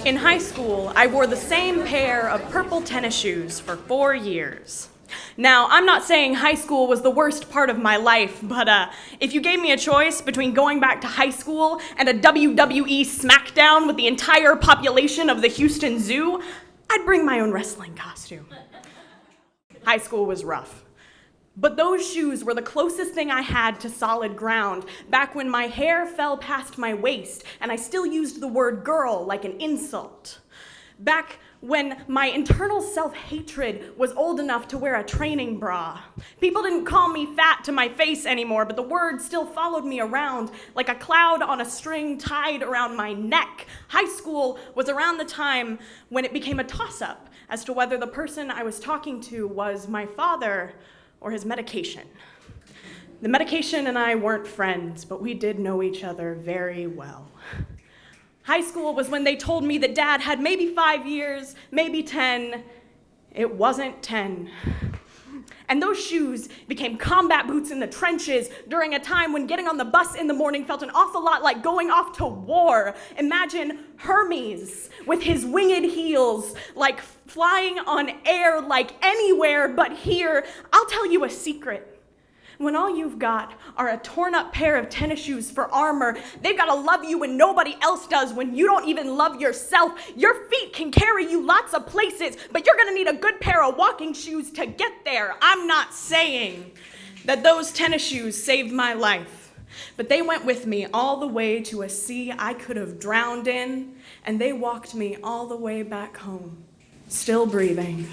In high school, I wore the same pair of purple tennis shoes for 4 years. Now, I'm not saying high school was the worst part of my life, but if you gave me a choice between going back to high school and a WWE SmackDown with the entire population of the Houston Zoo, I'd bring my own wrestling costume. High school was rough. But those shoes were the closest thing I had to solid ground, back when my hair fell past my waist and I still used the word girl like an insult. Back when my internal self-hatred was old enough to wear a training bra. People didn't call me fat to my face anymore, but the word still followed me around like a cloud on a string tied around my neck. High school was around the time when it became a toss-up as to whether the person I was talking to was my father or his medication. The medication and I weren't friends, but we did know each other very well. High school was when they told me that Dad had maybe 5 years, maybe 10. It wasn't 10. And those shoes became combat boots in the trenches during a time when getting on the bus in the morning felt an awful lot like going off to war. Imagine Hermes with his winged heels, like flying on air like anywhere but here. I'll tell you a secret. When all you've got are a torn up pair of tennis shoes for armor, they've got to love you when nobody else does, when you don't even love yourself. Your feet can carry you lots of places, but you're going to need a good pair of walking shoes to get there. I'm not saying that those tennis shoes saved my life, but they went with me all the way to a sea I could have drowned in, and they walked me all the way back home, still breathing.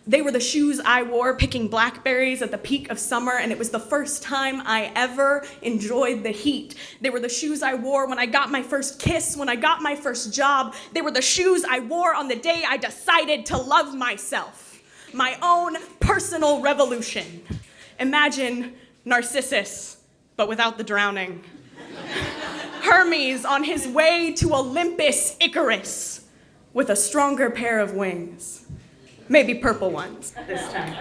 They were the shoes I wore picking blackberries at the peak of summer, and it was the first time I ever enjoyed the heat. They were the shoes I wore when I got my first kiss, when I got my first job. They were the shoes I wore on the day I decided to love myself. My own personal revolution. Imagine Narcissus, but without the drowning. Hermes on his way to Olympus Icarus with a stronger pair of wings. Maybe purple ones this time.